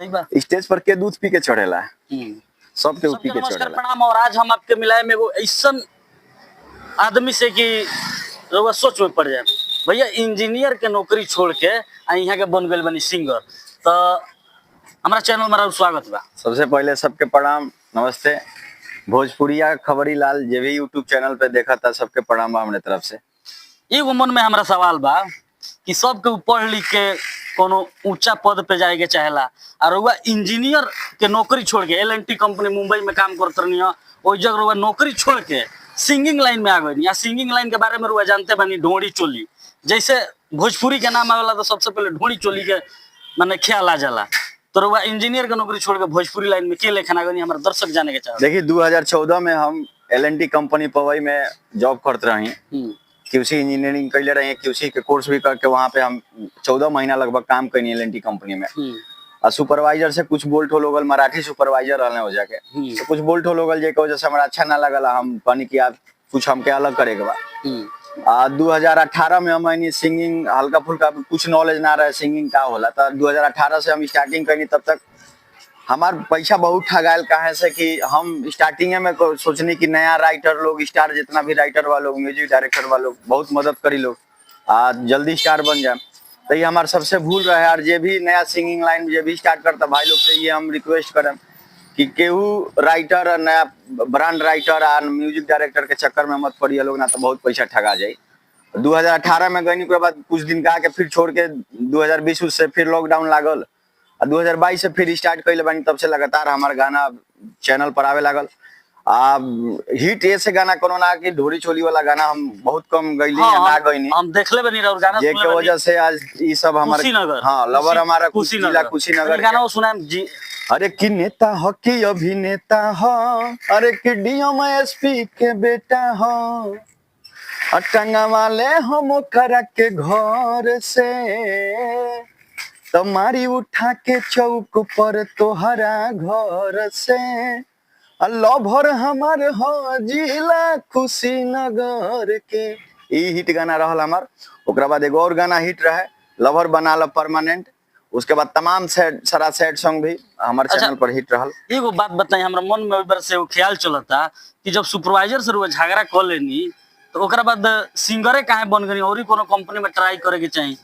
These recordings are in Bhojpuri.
स्टेज पर के दूध पी के चढ़ेला, सबके पी के नमस्कार चढ़ेला। प्रणाम। और आज हम आपके मिलाए में एगो ऐसन आदमी से कि रउआ सोच में पड़ जाए। भैया इंजीनियर के नौकरी छोड़ के यहाँ के बन गए बनी सिंगर। तो हमारा चैनल में स्वागत बा। सबसे पहले सबके प्रणाम, नमस्ते। भोजपुरिया खबरी लाल जे भी यूट्यूब चैनल पे देखा था सबके प्रणाम बा हमरे तरफ से। एगो मन में हमारा सवाल बा कि सबके पढ़ लिख के कोनो ऊंचा पद पे जाए के चाहेला, और रउआ इंजीनियर के नौकरी छोड़ के L&T कंपनी मुंबई में काम करत रहनी, ओइ जगह रउआ नौकरी छोड़ के सिंगिंग लाइन में आ गई। या सिंगिंग लाइन के बारे में रउआ जानते बानी, ढोड़ी चोली। जैसे भोजपुरी के नाम आवेला तो सबसे पहले ढोड़ी चोली के माने ख्याल आ जाला। तो रउआ इंजीनियर के नौकरी छोड़ के भोजपुरी लाइन में के लेखन आ गई, हमारे दर्शक जाने के चाहते। देखिए 2014 में हम L&T कंपनी पवई में जॉब करते रही, QC इंजीनियरिंग कैले रहे, QC के कोर्स भी करके वहाँ पे हम 14 महीना लगभग काम करी L&T कंपनी में। और सुपरवाइजर से कुछ बोल्ट हो लोगल, मराठी सुपरवाइजर रहने हो जाके तो कुछ बोल्ट हो लोगल जे वजह से हमरा अच्छा ना लगला। हम कहनी कि आप कुछ हमके अलग करे के बा। 2018 में हम सिंगिंग हल्का फुल्का कुछ नॉलेज ना रहे सिंगिंग का होला, तो 2018 से हम स्टार्टिंग करी। तब तक हमार पैसा बहुत ठगायल काहे से कि हम स्टार्टिंग में सोचनी कि नया राइटर लोग, स्टार जितना भी राइटर वाले लोग, म्यूजिक डायरेक्टर वाले लोग बहुत मदद करी लोग जल्दी स्टार बन जाए। तो ये हमारे सबसे भूल रहे। और जे भी नया सिंगिंग लाइन जे भी स्टार्ट करता भाई लोग से ये हम रिक्वेस्ट करें कि केहू राइटर, नया ब्रांड राइटर और म्यूजिक डायरेक्टर के चक्कर में मत पड़िए लोग, ना तो बहुत पैसा ठगा जाए। 2018 में गई के बाद कुछ दिन का के फिर छोड़ के 2020 से फिर लॉकडाउन लागल। 2022 से फिर स्टार्ट कैले बानी, तब से लगातार हमारे गाना चैनल पर आवे लागल। हिट ऐसे गाना कोनो ना कि ढोरी चोली वाला गाना हम बहुत कम गईली, ना गईनी। हम देखले बनी और गाना जे के वजह से आज ये सब हमारे लवर हमारा जिला कुशीनगर गाना सुना जी। अरे कि नेता हो कि अभिनेता हो, अरे कि DM SP के बेटा हो, टंगा वाले हम करा के घर से तुम्हारी उठा के चौक पर तोहरा घर से। लवर हमार हो जिला कुशीनगर के। ई हिट गाना रहल हमार। ओकरा बाद एगो और गाना हिट रहे, लवर बना लो परमानेंट। उसके बाद तमाम सारा सैड सॉन्ग भी हमारे चैनल पर हिट रहल। एगो बात बताई, हमरा मन में बार से वो ख्याल चलता कि जब सुपरवाइजर से झगड़ा कर लेनी तो ओकरा बाद सिंगरे काहे बन गई, और कोनो कंपनी में ट्राई करे के चाहिए।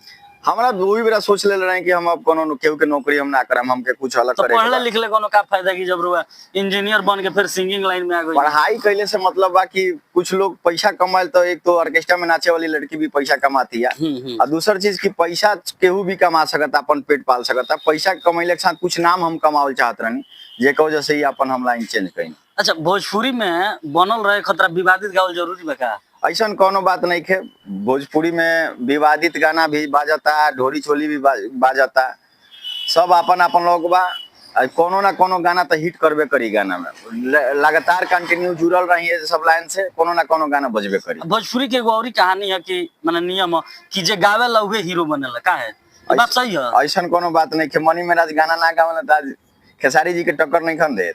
हमरा वही बेरा सोच ले रहे कि हम अब कोनो केहू के नौकरी हम ना करम, हमके कुछ अलग करे। तो पढ़ले लिखले कोनो का फायदा कि जब रुआ इंजीनियर बन के फिर सिंगिंग लाइन में आ गई। पढ़ाई कैले से मतलब बा कि कुछ लोग पैसा कमाए, तो एक तो ऑर्केस्ट्रा में नाचे वाली लड़की भी पैसा कमाती है, और दूसर चीज की पैसा केहू भी कमा सकता, अपन पेट पाल सकता। पैसा कमाइले के साथ कुछ नाम हम कमावल चाहत रहनी, जे के वजह से ही अपन हम लाइन चेंज करी। अच्छा, भोजपुरी में बनल रहे खतरा विवादित गावल जरूरी बा का? ऐसा कोनो बात नहीं है। भोजपुरी में विवादित गाना भी बाजता, ढोरी चोली भी बाजता, सब अपन अपन लोग बा। कोनो ना कोनो गाना तो हिट करबे करी। गाना में लगातार कंटिन्यू जुड़ल रही है सब लाइन से, कोनो ना कोनो गाना बजबे करी। भोजपुरी के एगो और कहानी है कि माने नियम कि जे गावे ला उहे हीरो बनेला, का है बात सही है? ऐसा कोनो बात नहीं है। मनी मेराज गाना ना गावेला त आज खेसारी जी के टक्कर नहीं खन देत।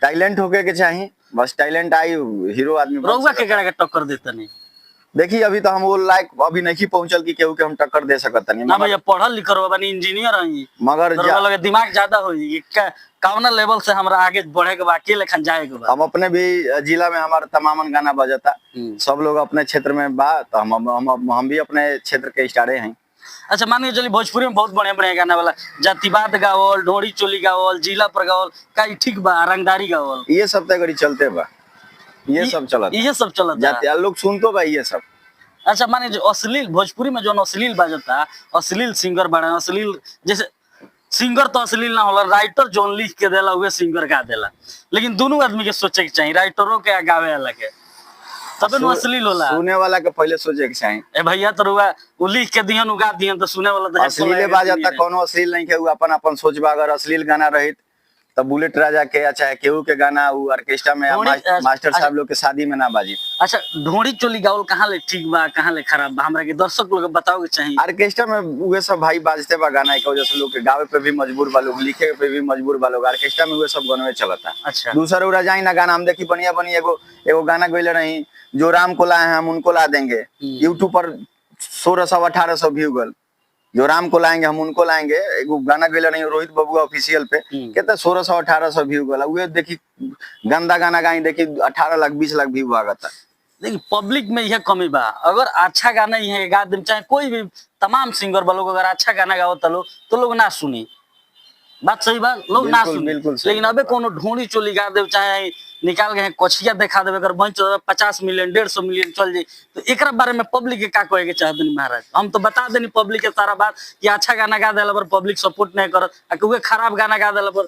टैलेंट होके के चाहिए, बस टैलेंट आई हीरो आदमी रउआ के करा के टक्कर देता नहीं। देखिए अभी तो हम वो लायक अभी नहीं पहुंचल कि केहू के हम टक्कर दे सकत नहीं। ना भैया पढ़ल लिखल हो बनी इंजीनियर हई, मगर लगे दिमाग ज्यादा होई कौना लेवल से हमरा आगे बढ़े के बा, के लेखन जाए के बा। हम अपने भी जिला में हमारा तमामन गाना बजता, सब लोग अपने क्षेत्र में बा, तो हम भी अपने क्षेत्र के स्टारे हैं। अच्छा, मानिए चलिए भोजपुरी में बहुत बढ़िया बढ़िया गाना वाला जातिवाद गावल, ढोरी चोली गावल, जिला पर गावल का ठीक बा, रंगदारी गावल, ये सब तक चलते बा, ये सब चलत जाते लोग सुनतो बा ये सब। अच्छा, माने जो अश्लील भोजपुरी में जो अश्लील बाजता, अश्लील सिंगर बने, अश्लील जैसे सिंगर तो अश्लील ना होला, राइटर जोन लिख के देला उहे सिंगर गा देला। लेकिन दोनों आदमी के सोचे के चाहिए, राइटरों के गावे वाला के, तबे न अश्लील होला। सुने वाला के पहले सोचे के चाहिए। ए भैया तो रुआ उ लिख के दिहन उगा दिहन तो सुने वाला तो अश्लील बाजता, कोनो अश्लील नहीं के। अपन अपन सोचबा, अगर अश्लील गाना रहित तब बुलेट राजा के या चाहे केहू के गाना वो ऑर्केस्ट्रा में मास्टर साहब लोग के शादी में ना बाजी। अच्छा, ढोड़ी चोली गावल कहाँ ले ठीक बा, कहाँ ले खराब बा, हमरा के दर्शक लोग बताओ के चाहिए। ऑर्केस्ट्रा में उहे सब भाई बाजते बा गाना के वजह से लोग के गावे पे भी मजबूर बा लोग, लिखे पे भी मजबूर बा लोग। ऑर्केस्ट्रा में उहे सब गानवे चलता। अच्छा, दूसरा उड़ा जाई ना गाना हम देखी बढ़िया बढ़िया एगो गाना गइले रही, जो राम को लाए हैं हम उनको ला देंगे, यूट्यूब पर 1600-1800 व्यू गल। जो राम को लाएंगे हम उनको लाएंगे, एगो गाना गैले नहीं रोहित बबुआ ऑफिशियल पे, कितना 1600-1800 व्यू गला, वे देखी गंदा गाना गाई देखी 18 लाख 20 लाख व्यू आगता। लेकिन पब्लिक में यह कमी बा, अगर अच्छा गाना ही गा दे, चाहे कोई भी तमाम सिंगर वालों को अगर अच्छा गाना गाओ तो लोग ना सुनी, बात सही बात, लोग ना सुनी। बिल्कुल सही। लेकिन अबे कोनो ढोंडी चोली गा दे, चाहे निकाल के कछिया दिखा देवे, अगर बन 50 मिलियन 150 मिलियन चल जाए, तो एकरा बारे में पब्लिक के का कहे के चाहते नहीं महाराज। हम तो बता देनी पब्लिक के सारा बात कि अच्छा गाना गा देला पर पब्लिक सपोर्ट नहीं करत, आ के खराब गाना गा देला पर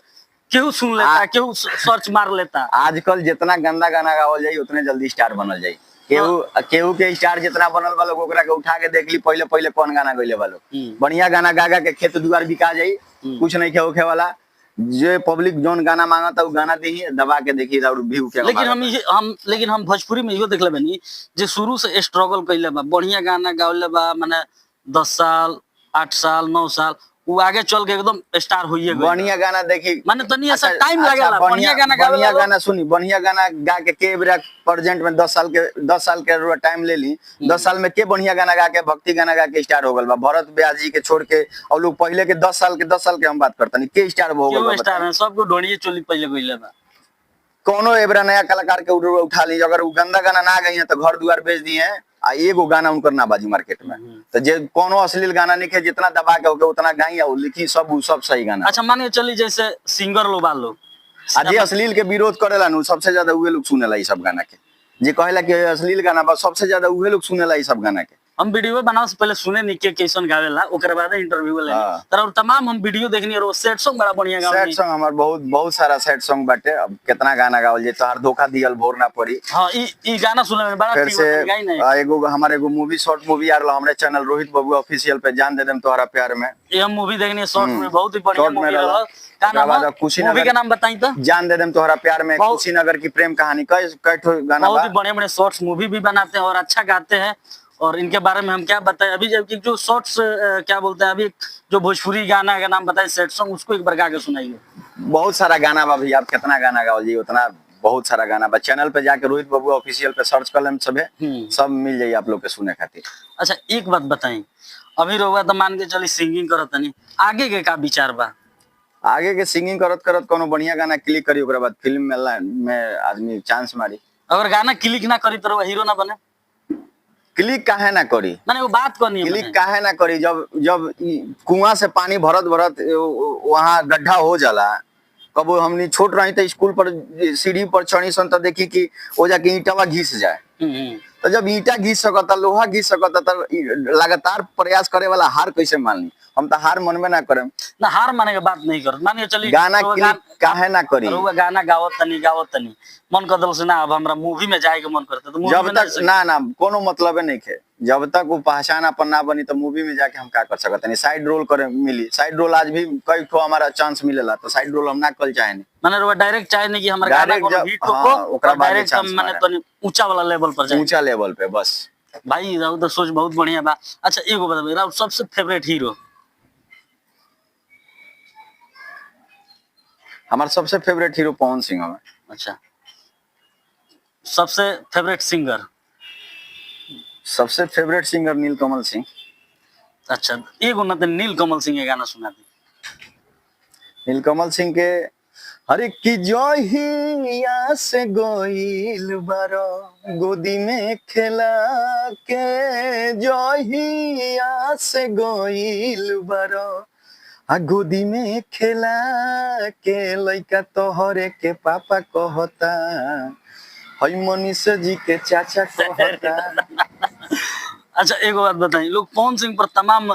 केहू सुन लेता, केहू सर्च मार लेता। आजकल जितना गंदा गाना गावल जाई उतने जल्दी स्टार बनल जाई। केहू के स्टार जितना बनल बा लोग ओकरा के उठा के देख ली पहले पहले कौन गाना गइले बा लोग। बढ़िया गाना गा गा के खेत दुआर बिका जाई, कुछ नहीं होखे वाला। जो पब्लिक जोन गाना मांगता उ गाना देही, दबा के देखी और व्यू के। लेकिन हम भोजपुरी में इहो देख लेबे नी जे शुरू से स्ट्रगल कइले बा, बढ़िया गाना गावले बा, माने 10 साल 8 साल 9 साल वो आगे चल के एकदम स्टार होइए गए। बढ़िया गाना देखी माने तनी ऐसा टाइम लागेला, बढ़िया गाना गावे, बढ़िया गाना सुनी, बढ़िया गाना गा के बेरा प्रेजेंट में 10 साल के टाइम ले ली। 10 साल में के बढ़िया गाना गा के भक्ति गाना गा के स्टार हो गल बा। भरत ब्यास जी के छोड़ के और लोग पहले के 10 साल के हम बात करतनी के स्टार हो गल बा। स्टार है सबको ढोंढिए चोली पहले गइले बा। कोनो एबरा नया कलाकार के उठा ली, अगर वो गंदा गाना ना गई है तो घर दुआर बेच दिए हैं, आ एगो गाना उनकर ना बाजी मार्केट में। तो जे कोनो अश्लील गाना नहीं है, जितना दबा के होके उतना गाई और लिखी, सब सही गाना। अच्छा मानिए चली जैसे सिंगर लोग बालो जे अश्लील के विरोध करेला नु सबसे ज्यादा उहे लोग सुनेला ई सब गाना के। जे कहेला कि अश्लील गाना बा, सबसे ज्यादा उहे लोग सुनेला ई सब गाना के। हम वीडियो बनावे से पहले सुने नहीं के कैसन गावेला, ओकर बाद इंटरव्यू ले तर तमाम हम वीडियो देखनी और सेट सॉन्ग बड़ा बढ़िया गावे। सेट सॉन्ग हमार बहुत सारा सेट सॉन्ग बाटे। अब कितना गाना गावल जे तोहार धोखा दियल भोर ना पड़ी। हां ई गाना सुने में बड़ा ठीक है। गाई नहीं एगो हमारे एगो मूवी शॉर्ट मूवी आ रहल हमरे चैनल रोहित बबुआ ऑफिशियल पे, जान दे देम तोहरा प्यार में। ये हम मूवी देखनी शॉर्ट में बहुत ही बढ़िया मूवी रहल। का नाम है मूवी का नाम बताई तो? जान दे देम तोहरा प्यार में, कुशीनगर की प्रेम कहानी। कई गाना बहुत ही बढ़िया शॉर्ट्स मूवी भी बनाते हैं और अच्छा गाते हैं। और इनके बारे में हम क्या बताएं, अभी जबकि जो शॉर्ट्स क्या बोलते हैं, अभी जो भोजपुरी गाना का नाम बताए सेट सॉन्ग, उसको एक बार गा के सुनाइए। बहुत सारा गाना बा भैया, आप कितना गाना गाओ जी उतना बहुत सारा गाना बा। चैनल पे जाके रोहित बबुआ ऑफिशियल पे सर्च कर लेम, सब मिल जाई आप लोग के सुने खातिर। अच्छा एक बात बताई, अभी रहुआ तो मान के चली सिंगिंग करत नहीं, आगे के का विचार बा? आगे के सिंगिंग करत करत कोनो बढ़िया गाना क्लिक करी, ओकरा बाद फिल्म में आदमी चांस मारी। अगर गाना क्लिक ना करी तो हीरो ना बने? क्लिक काहे ना करी, मैंने वो बात करनी है। क्लिक काहे ना करी, जब कुआं से पानी भरत वहाँ गड्ढा हो जाला। कबो हमनी छोट रही तो स्कूल पर सीढ़ी पर चढ़ी सन तो देखी कि वो जाके ईंटवा घिस जाए। तो जब ईंटा घिस सकता, लोहा घिस सकता, तो लगातार प्रयास करे वाला हार कैसे मान ली? हम तो हार मन में ना करे ना, हार माने के बात नहीं कर। मानिए चलिए गाना क्लिक काहे ना करी, गाना गावत तनी मन कदल से ना, अब हमरा मूवी में जाए के मन करता तो जब तक ना कोनो मतलब नहीं है। जब तक वो पहचान अपन ना बनी तो मूवी में जाके हम क्या कर सकते नहीं। साइड रोल करे मिली, साइड रोल आज भी कई ठो हमारा चांस मिलेला, तो साइड रोल हम ना कल चाहे नहीं। माने वो डायरेक्ट चाहे नहीं कि हमारा गाना कोनो हिट हो, ओकरा डायरेक्ट माने तो ऊंचा वाला लेवल पर जाए, ऊंचा लेवल पे बस। भाई राव तो सोच बहुत बढ़िया बा। अच्छा एगो बता मेरा सबसे फेवरेट हीरो? हमारा सबसे फेवरेट हीरो पवन सिंह है। अच्छा सबसे फेवरेट सिंगर? सबसे फेवरेट सिंगर नीलकमल सिंह। अच्छा एगो ना नीलकमल सिंह के गाना सुना दी। नीलकमल सिंह के हरे की जहिया से गोइल बारो गोदी में खेला के, जहिया से गोइल बारो आ गोदी में खेला के, लइका तोहरे के पापा कहता, हई मनीष जी के चाचा कहता। अच्छा एगो बात बताई, लोग पवन सिंह पर तमाम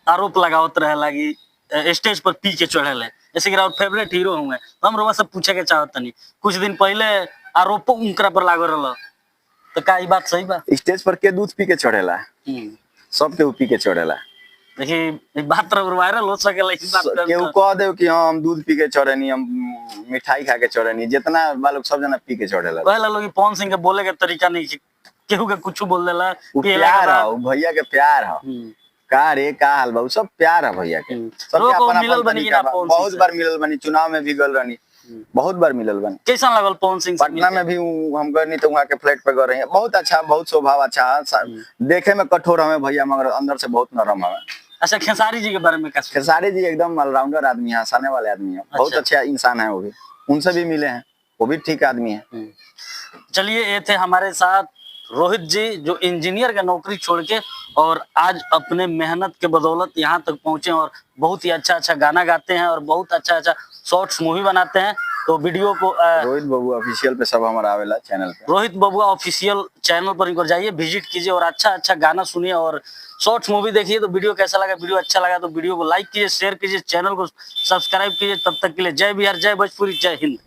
आरोप लगावत रहे लागी, स्टेज पर पी के चढ़े, जैसे कि फेवरेट हीरो होंगे, तो हम रोवा से पूछे के चाहत नहीं, कुछ दिन पहले आरोप उनकरा पर लागो रहल, तो का ई बात सही बा? स्टेज पर के दूध पी के चढ़ेला, सब के पी के चढ़ेला। देखिए बात वायरल हो सकेला, इस बात केहू कह दे कि हम दूध पी के चढ़ेनी, हम मिठाई खा के चढ़ेनी, जितना बालोग सब जना पी के चढ़ेला। कहला लोग पवन सिंह के बोले के तरीका नहीं, केहू के कुछ बोल देला, प्यार है भैया के, प्यार है का रे का हाल बा, सब प्यार है भैया के। सबके अपन तरीका बा। बहुत बार मिलल बनी, चुनाव में भी गल रहनी, बहुत बार मिलल बनी। कैसा लगल पवन सिंह? पटना में भी हम गए नहीं तो वहाँ के फ्लैट पे गए रहे हैं। बहुत अच्छा, बहुत स्वभाव अच्छा, देखे में कठोर हमें भैया, मगर अंदर से बहुत नरम है। अच्छा, खेसारी जी के बारे में क्या सोचते खेसारी जी एकदम ऑलराउंडर आदमी है, हंसाने वाले आदमी है, बहुत अच्छा। अच्छा इंसान है वो भी। उनसे भी मिले हैं, वो भी ठीक आदमी है। हैं? चलिए, ये थे हमारे साथ रोहित जी, जो इंजीनियर का नौकरी छोड़ के और आज अपने मेहनत के बदौलत यहाँ तक पहुंचे और बहुत ही अच्छा अच्छा गाना गाते हैं और बहुत अच्छा अच्छा शॉर्ट्स मूवी बनाते हैं। तो वीडियो को रोहित बाबू ऑफिशियल पे सब हमारा आवेला चैनल पे। रोहित बबुआ ऑफिशियल चैनल पर इनको जाइए, विजिट कीजिए और अच्छा अच्छा गाना सुनिए और शॉर्ट्स मूवी देखिए। तो वीडियो कैसा लगा? वीडियो अच्छा लगा तो वीडियो को लाइक कीजिए, शेयर कीजिए, चैनल को सब्सक्राइब कीजिए। तब तक के लिए जय बिहार, जय भोजपुरी, जय हिंद।